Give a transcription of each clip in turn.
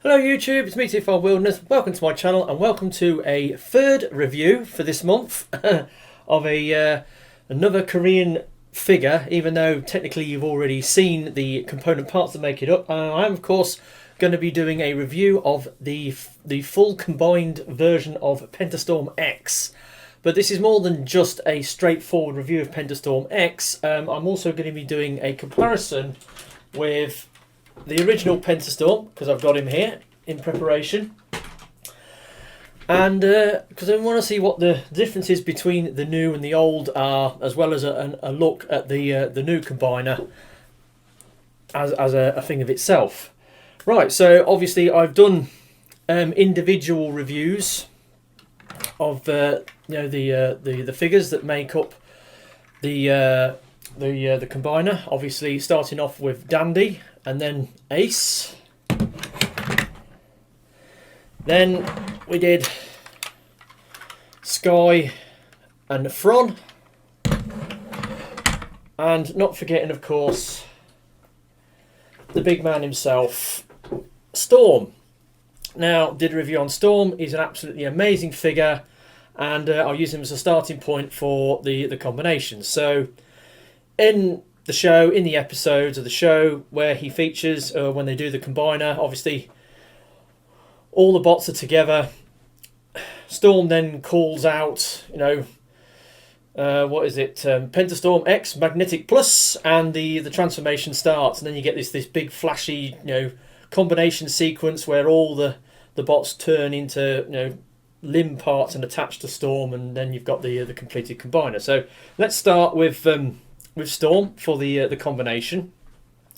Hello YouTube, it's me T5 Wilderness. Welcome to my channel and welcome to a third review for this month of another Korean figure, even though technically you've already seen the component parts that make it up. I'm of course going to be doing a review of the full combined version of Penta Storm X. But this is more than just a straightforward review of Penta Storm X. I'm also going to be doing a comparison with the original Penta Storm, because I've got him here in preparation, and because I want to see what the differences between the new and the old are, as well as a look at the new combiner as a thing of itself. Right, so obviously I've done individual reviews of the figures that make up the combiner. Obviously starting off with Dandy, and then Ace. Then we did Sky and Fron, and not forgetting of course the big man himself, Storm. Now, did a review on Storm. He's an absolutely amazing figure, and I'll use him as a starting point for the combination. So in the show, in the episodes of the show where he features, when they do the combiner, obviously all the bots are together. Storm then calls out, what is it, Penta Storm X Magnetic Plus, and the transformation starts, and then you get this big flashy combination sequence where all the bots turn into limb parts and attach to Storm, and then you've got the completed combiner. So let's start with Storm for the combination.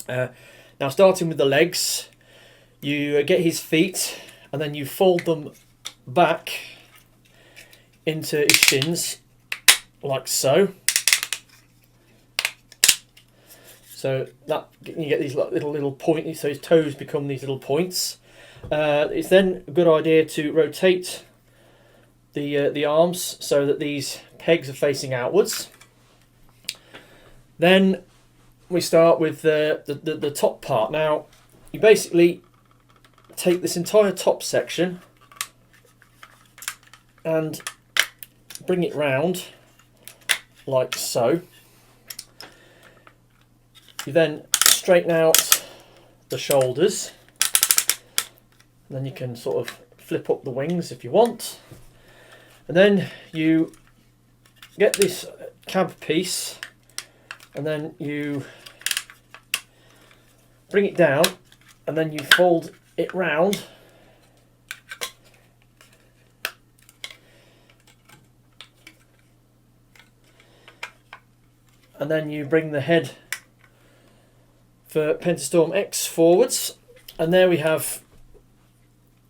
Now, starting with the legs, you get his feet and then you fold them back into his shins like so. So that you get these little points, so his toes become these little points. It's then a good idea to rotate the arms so that these pegs are facing outwards. Then we start with the top part. Now, you basically take this entire top section and bring it round like so. You then straighten out the shoulders, and then you can sort of flip up the wings if you want. And then you get this cab piece, and then you bring it down, and then you fold it round, and then you bring the head for Penta Storm X forwards, and there we have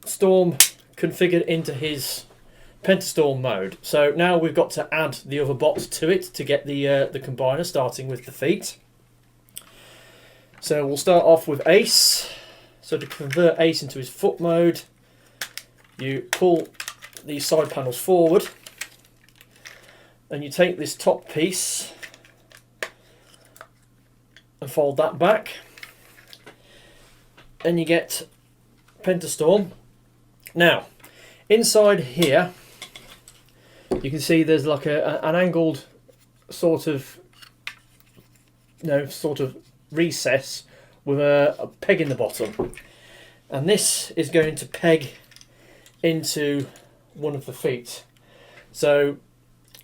Storm configured into his Penta Storm mode. So now we've got to add the other bots to it to get the combiner, starting with the feet. So we'll start off with Ace. So to convert Ace into his foot mode, you pull these side panels forward, and you take this top piece and fold that back, and you get Penta Storm. Now, inside here, you can see there's like an angled sort of recess with a peg in the bottom, and this is going to peg into one of the feet. So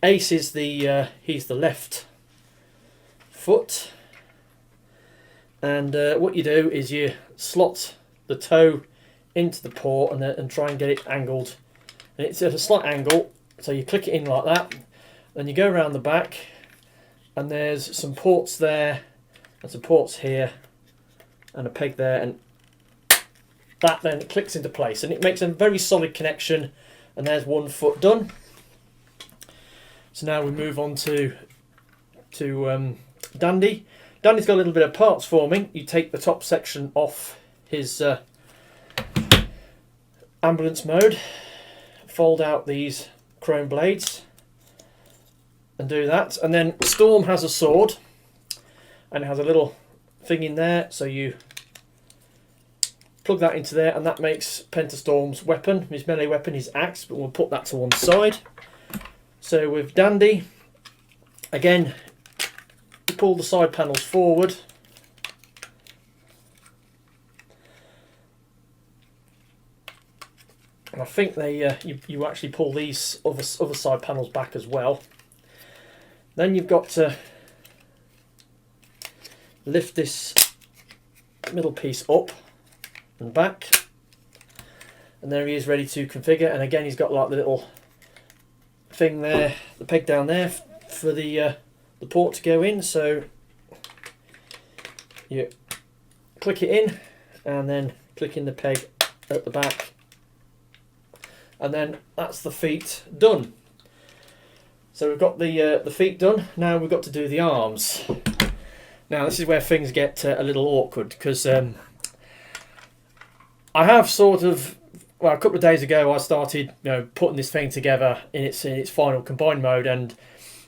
Ace is he's the left foot, and what you do is you slot the toe into the paw and try and get it angled, and it's at a slight angle, so you click it in like that, then you go around the back, and there's some ports there and some ports here and a peg there, and that then clicks into place, and it makes a very solid connection, and there's one foot done. So now we move on to Dandy. Dandy's got a little bit of parts forming. You take the top section off his ambulance mode, fold out these chrome blades and do that, and then Storm has a sword, and it has a little thing in there, so you plug that into there, and that makes Penta Storm's weapon, his melee weapon, his axe, but we'll put that to one side. So with Dandy, again, pull the side panels forward. And I think they you actually pull these other side panels back as well. Then you've got to lift this middle piece up and back, and there he is ready to configure. And again, he's got like the little thing there, the peg down there for the port to go in. So you click it in and then click in the peg at the back, and then that's the feet done. So we've got the feet done. Now we've got to do the arms. Now this is where things get a little awkward, because I have sort of, well, a couple of days ago I started, putting this thing together in its final combined mode, and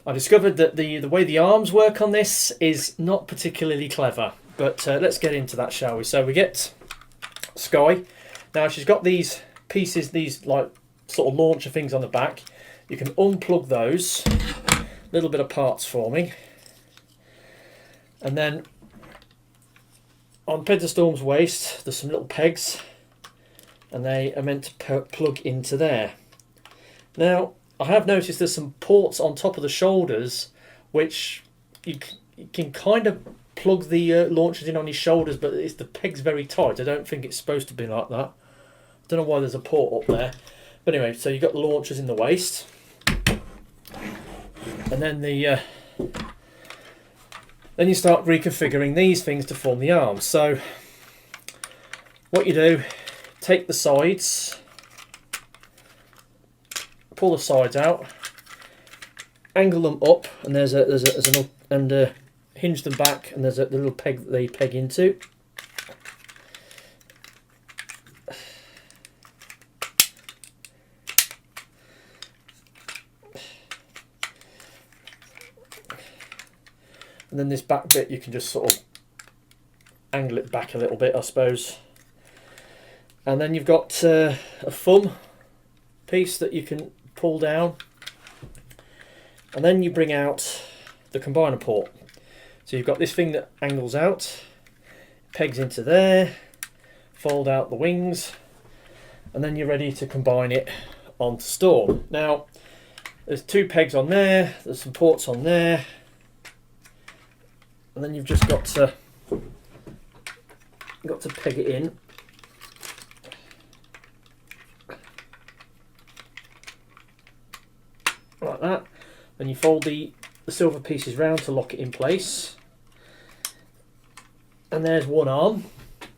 I discovered that the way the arms work on this is not particularly clever. But let's get into that, shall we? So we get Sky. Now she's got these pieces, these like sort of launcher things on the back. You can unplug those, little bit of parts for me. And then on Penta Storm's waist, there's some little pegs, and they are meant to plug into there. Now, I have noticed there's some ports on top of the shoulders, which you can kind of plug the launchers in on his shoulders, but the peg's very tight. I don't think it's supposed to be like that. I don't know why there's a port up there. But anyway, so you've got the launchers in the waist. And then then you start reconfiguring these things to form the arms. So what you do, take the sides, pull the sides out, angle them up, and there's an hinge them back, and there's a little peg that they peg into. And then this back bit, you can just sort of angle it back a little bit, I suppose. And then you've got a thumb piece that you can pull down. And then you bring out the combiner port. So you've got this thing that angles out, pegs into there, fold out the wings, and then you're ready to combine it onto Storm. Now, there's two pegs on there, there's some ports on there, and then you've just got to peg it in. Like that. Then you fold the silver pieces round to lock it in place. And there's one arm.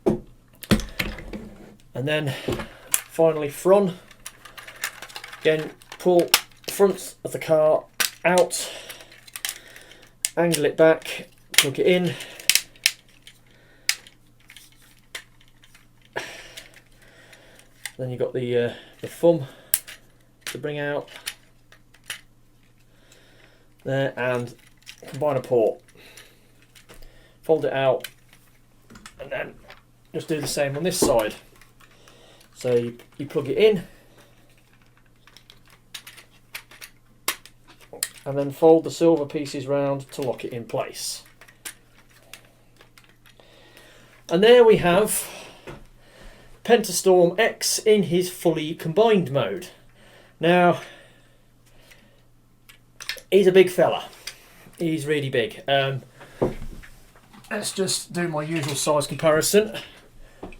And then finally front. Again, pull the front of the car out, angle it back, plug it in. Then you've got the thumb to bring out there, and combiner port. Fold it out, and then just do the same on this side. So you plug it in, and then fold the silver pieces round to lock it in place. And there we have Penta Storm X in his fully combined mode. Now, he's a big fella. He's really big. Let's just do my usual size comparison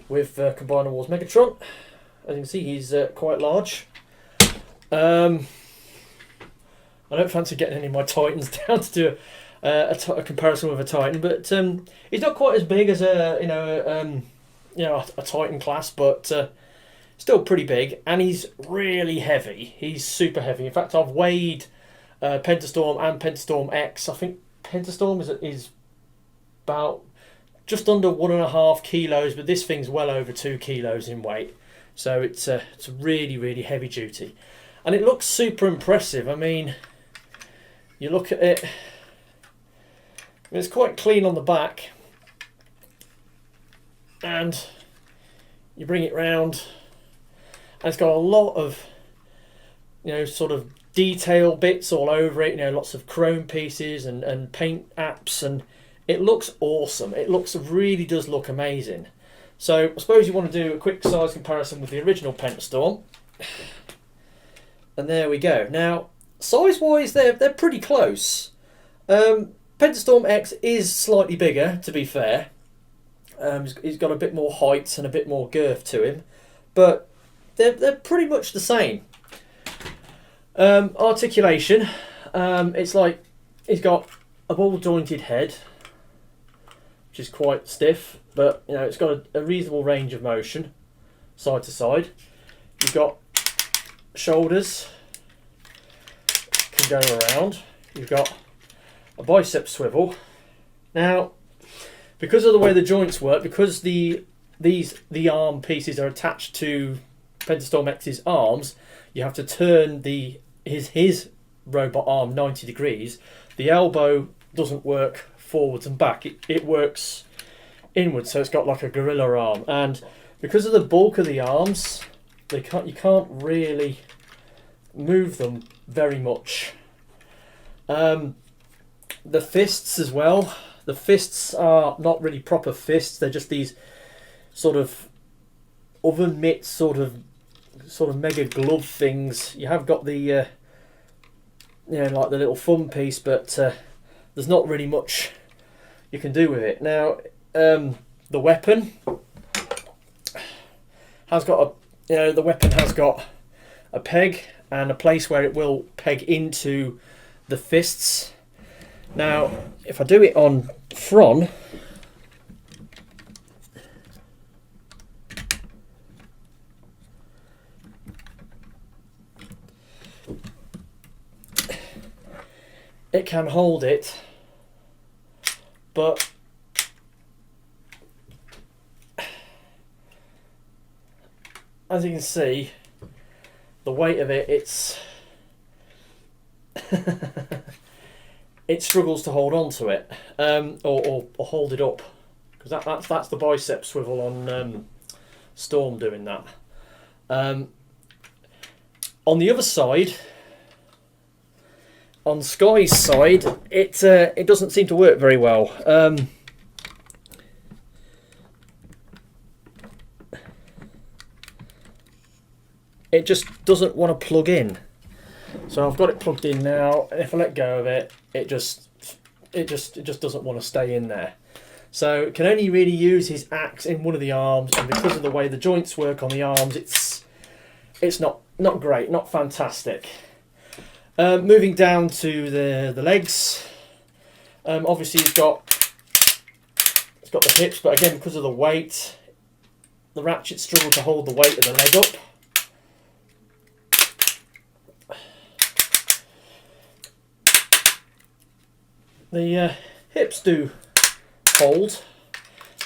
with Combiner Wars Megatron. As you can see, he's quite large. I don't fancy getting any of my Titans down to do a comparison with a Titan, but he's not quite as big as a Titan class, but still pretty big, and he's really heavy. He's super heavy. In fact, I've weighed Penta Storm and Penta Storm X. I think Penta Storm is about just under 1.5 kilos, but this thing's well over 2 kilos in weight. So it's really, really heavy duty, and it looks super impressive. I mean, you look at it, it's quite clean on the back, and you bring it round, and it's got a lot of, sort of detail bits all over it, lots of chrome pieces and paint apps, and it looks awesome. It really does look amazing. So I suppose you want to do a quick size comparison with the original Penta Storm. And there we go. Now, size-wise, they're pretty close. Penta Storm X is slightly bigger, to be fair. He's got a bit more height and a bit more girth to him, but they're pretty much the same. Articulation, it's like he's got a ball-jointed head, which is quite stiff, but it's got a reasonable range of motion, side to side. You've got shoulders, can go around. You've got a bicep swivel. Now, because of the way the joints work, because the arm pieces are attached to Penta Storm X's arms, you have to turn his robot arm 90 degrees. The elbow doesn't work forwards and back. It works inwards, so it's got like a gorilla arm. And because of the bulk of the arms, you can't really move them very much. The fists as well. The fists are not really proper fists. They're just these sort of oven mitt sort of mega glove things. You have got the like the little thumb piece, but there's not really much you can do with it. Now, the weapon has got a peg and a place where it will peg into the fists. Now, if I do it on front, it can hold it, but as you can see, the weight of it, it struggles to hold on to it, or hold it up, because that's the bicep swivel on Storm doing that. On the other side, on Sky's side, it doesn't seem to work very well. It just doesn't want to plug in. So I've got it plugged in now, and if I let go of it, it just doesn't want to stay in there. So it can only really use his axe in one of the arms, and because of the way the joints work on the arms, it's not great, not fantastic. Moving down to the legs, obviously it's got the hips, but again, because of the weight, the ratchet struggle to hold the weight of the leg up. The hips do hold,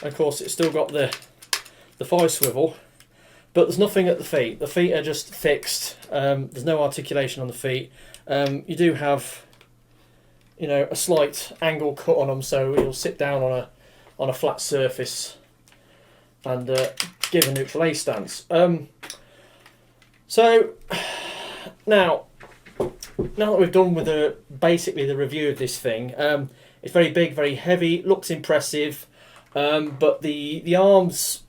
and of course it's still got the thigh swivel, but there's nothing at the feet. The feet are just fixed. There's no articulation on the feet. You do have, a slight angle cut on them, so you'll sit down on a flat surface and give a neutral A stance. So now that we've done with basically the review of this thing, it's very big, very heavy, looks impressive, but the arms,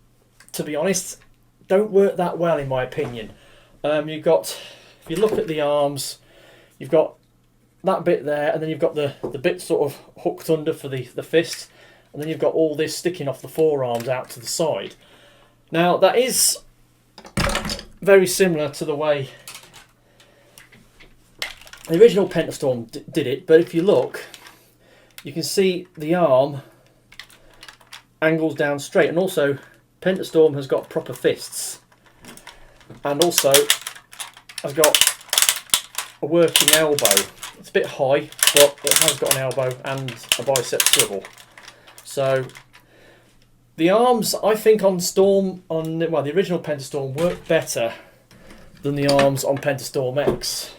to be honest, don't work that well in my opinion. If you look at the arms, you've got that bit there, and then you've got the bit sort of hooked under for the fist, and then you've got all this sticking off the forearms out to the side. Now that is very similar to the way the original Penta Storm did it, but if you look, you can see the arm angles down straight, and also Penta Storm has got proper fists, and also has got a working elbow. It's a bit high, but it has got an elbow and a bicep swivel. So the arms, I think, on the original Penta Storm work better than the arms on Penta Storm X.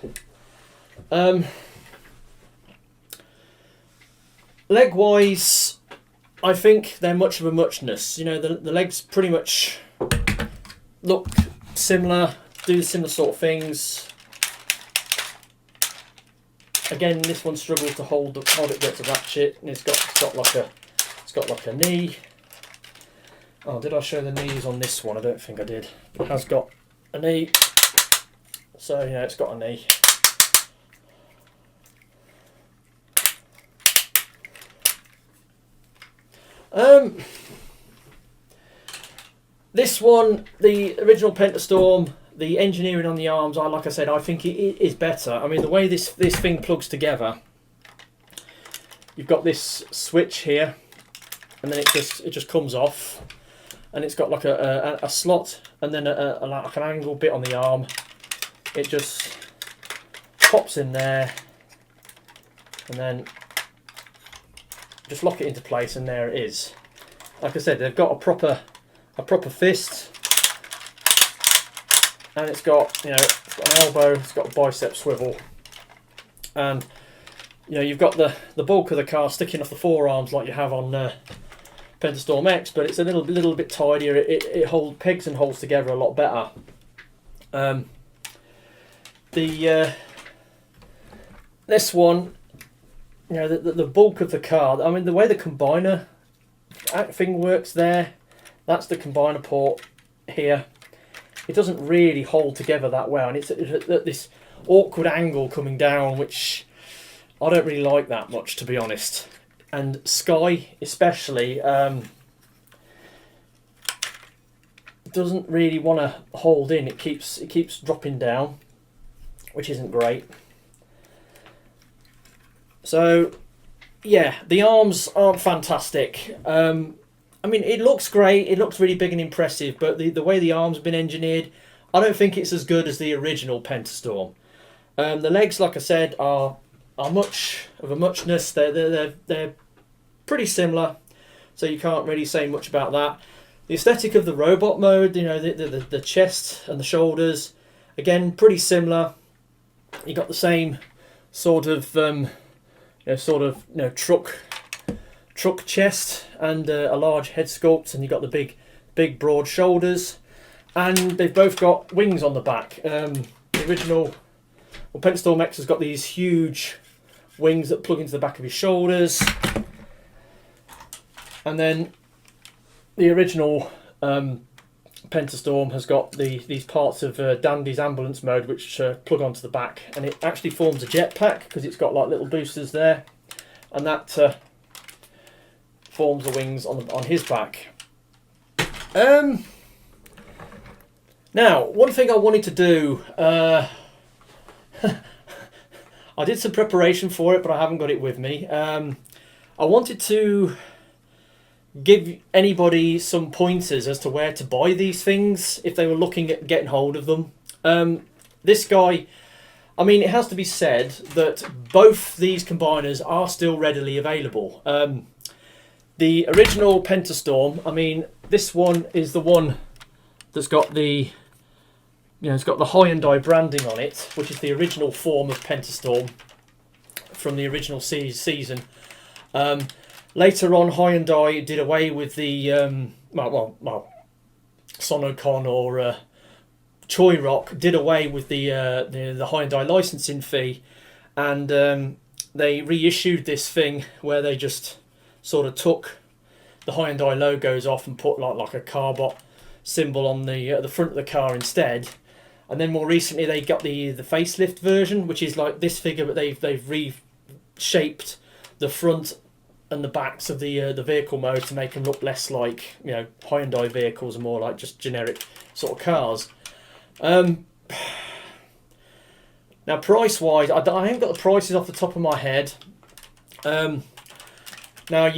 Leg wise, I think they're much of a muchness. The legs pretty much look similar, do the similar sort of things. Again, this one struggles to hold it against a ratchet, and it's got like a knee. Oh, did I show the knees on this one? I don't think I did. It has got a knee, so yeah, it's got a knee. This one, the original Penta Storm, the engineering on the arms, like I said, I think it is better. I mean, the way this thing plugs together, you've got this switch here, and then it just comes off, and it's got like a slot, and then like an angle bit on the arm. It just pops in there, and then just lock it into place, and there it is. Like I said, they've got a proper fist, and it's got, you know, it's got an elbow, it's got a bicep swivel, and you know, you've got the bulk of the car sticking off the forearms like you have on Penta Storm X, but it's a little bit tidier. It pegs and holds together a lot better. This one, you know, the bulk of the car, I mean, the way the combiner thing works there, that's the combiner port here. It doesn't really hold together that well, and it's at this awkward angle coming down, which I don't really like that much, to be honest. And Sky especially doesn't really want to hold in. It keeps dropping down, which isn't great. So yeah, the arms aren't fantastic. I mean, it looks great, it looks really big and impressive, but the way the arms have been engineered, I don't think it's as good as the original Penta Storm. The legs, like I said, are much of a muchness. They're pretty similar, so you can't really say much about that. The aesthetic of the robot mode, you know, the chest and the shoulders, again, pretty similar. You got the same sort of truck chest and a large head sculpt, and you've got the big broad shoulders, and they've both got wings on the back. The original, well, Penta Storm X has got these huge wings that plug into the back of his shoulders, and then the original Penta Storm has got these parts of Dandy's ambulance mode which plug onto the back, and it actually forms a jetpack because it's got like little boosters there, and that forms the wings on his back. Now, one thing I wanted to do, I did some preparation for it, but I haven't got it with me. I wanted to give anybody some pointers as to where to buy these things if they were looking at getting hold of them. This guy, I mean, it has to be said that both these combiners are still readily available. The original Penta Storm, I mean, this one is the one that's got the, you know, it's got the Hyundai branding on it, which is the original form of Penta Storm from the original season. Later on, Hyundai did away with the Sonocon or Choi Rock did away with the Hyundai licensing fee, and they reissued this thing where they just sort of took the Hyundai logos off and put like a Carbot symbol on the front of the car instead. And then more recently they got the facelift version, which is like this figure, but they've reshaped the front and the backs of the vehicle mode to make them look less like, you know, Hyundai vehicles and more like just generic sort of cars. Now price wise, I haven't got the prices off the top of my head. Now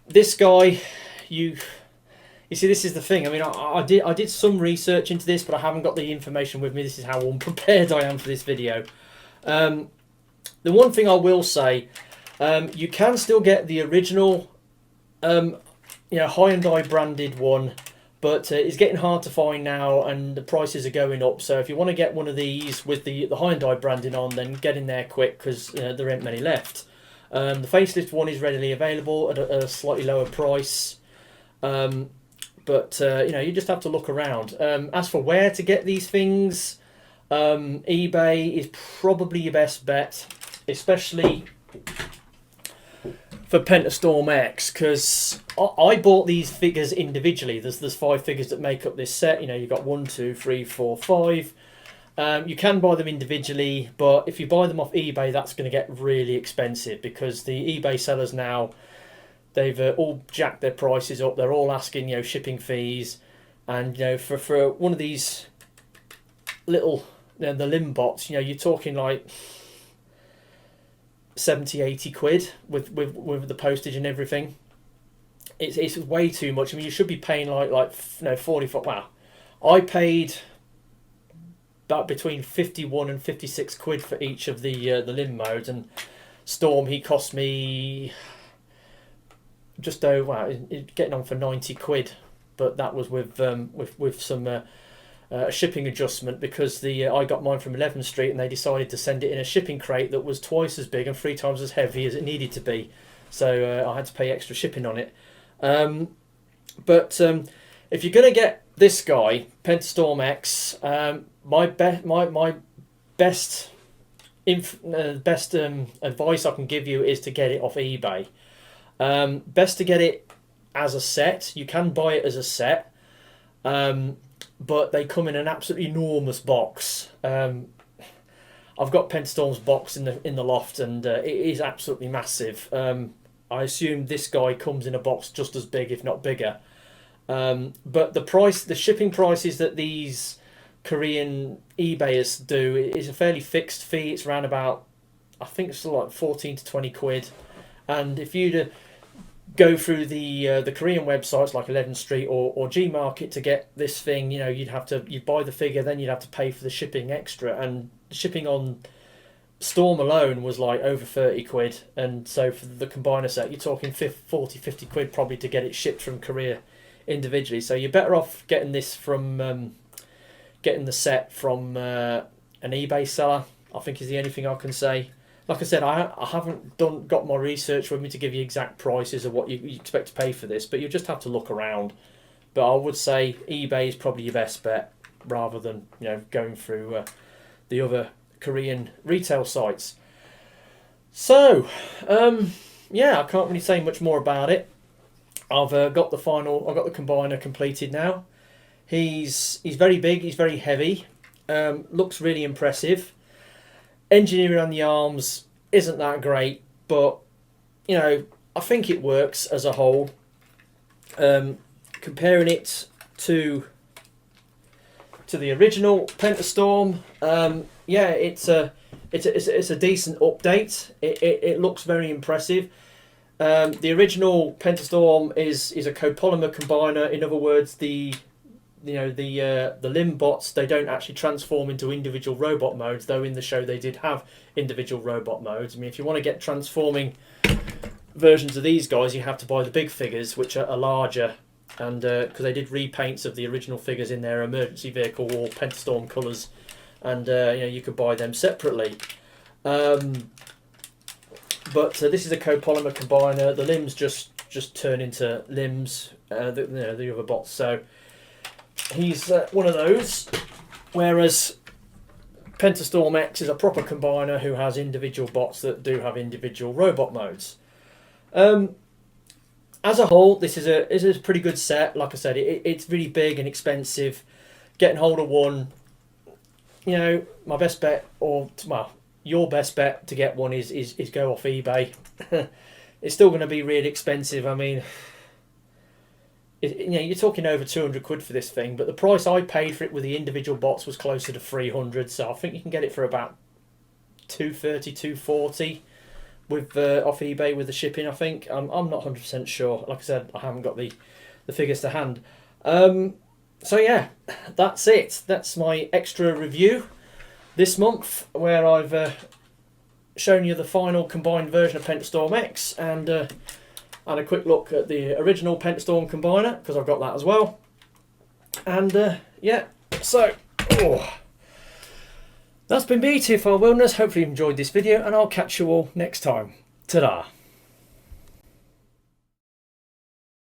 this guy, you see, this is the thing. I mean, I did some research into this, but I haven't got the information with me. This is how unprepared I am for this video. The one thing I will say, you can still get the original, Hyundai branded one, but it's getting hard to find now, and the prices are going up. So if you want to get one of these with the Hyundai branding on, then get in there quick, because there ain't many left. The facelift one is readily available at a slightly lower price. but you know, you just have to look around. As for where to get these things, eBay is probably your best bet, especially for Penta Storm X, because I bought these figures individually. There's 5 figures that make up this set. You know, you've got 1, 2, 3, 4, 5. You can buy them individually, but if you buy them off eBay, that's going to get really expensive, because the eBay sellers now, they've all jacked their prices up. They're all asking, you know, shipping fees, and you know, for one of these little, you know, the limb bots, you know, you're talking like 70, 80 quid with the postage and everything. It's way too much. I mean, you should be paying like you know, 40. Wow, I paid about between 51 and 56 quid for each of the limb modes, and Storm, he cost me just over, wow, getting on for 90 quid, but that was with some shipping adjustment, because I got mine from 11th Street and they decided to send it in a shipping crate that was twice as big and 3 times as heavy as it needed to be, so I had to pay extra shipping on it. But if you're going to get this guy, Penta Storm X, my best advice I can give you is to get it off eBay. Best to get it as a set. You can buy it as a set, but they come in an absolutely enormous box. I've got Penta Storm's box in the loft, and it is absolutely massive. I assume this guy comes in a box just as big, if not bigger. But the shipping prices that these Korean eBayers do is a fairly fixed fee. It's around about, I think it's like 14 to 20 quid. And if you'd go through the Korean websites like 11th Street or G Market to get this thing, you know, you'd buy the figure, then you'd have to pay for the shipping extra, and shipping on Storm alone was like over 30 quid. And so for the combiner set, you're talking 40, 50 quid probably to get it shipped from Korea individually. So you're better off getting this from getting the set from an eBay seller, I think, is the only thing I can say. Like I said, I haven't got my research with me to give you exact prices of what you expect to pay for this, but you just have to look around. But I would say eBay is probably your best bet, rather than, you know, going through the other Korean retail sites. So yeah, I can't really say much more about it. I've got the combiner completed now. He's very big, he's very heavy, looks really impressive. Engineering on the arms isn't that great, but you know, I think it works as a whole. Comparing it to the original Penta Storm, yeah, it's a decent update. It looks very impressive. The original Penta Storm is a copolymer combiner. In other words, the limb bots, they don't actually transform into individual robot modes, though in the show they did have individual robot modes. I mean, if you want to get transforming versions of these guys, you have to buy the big figures, which are larger, and because they did repaints of the original figures in their emergency vehicle or Penta Storm colours, and you know, you could buy them separately. But this is a copolymer combiner. The limbs just turn into limbs, the other bots. So he's one of those, whereas Penta Storm X is a proper combiner who has individual bots that do have individual robot modes. As a whole, this is a pretty good set. Like I said, it's really big and expensive. Getting hold of one, you know, my best bet, or well, your best bet to get one is go off eBay. It's still going to be really expensive. I mean, you know, you're talking over 200 quid for this thing, but the price I paid for it with the individual bots was closer to 300, so I think you can get it for about 230, 240 with off eBay with the shipping, I think. I'm not 100% sure. Like I said, I haven't got the figures to hand. So yeah, that's it. That's my extra review this month, where I've shown you the final combined version of Penta Storm X, and a quick look at the original Penta Storm combiner, because I've got that as well. And yeah, so that's been me, TFR Wilderness. Hopefully you enjoyed this video, and I'll catch you all next time. Ta-da!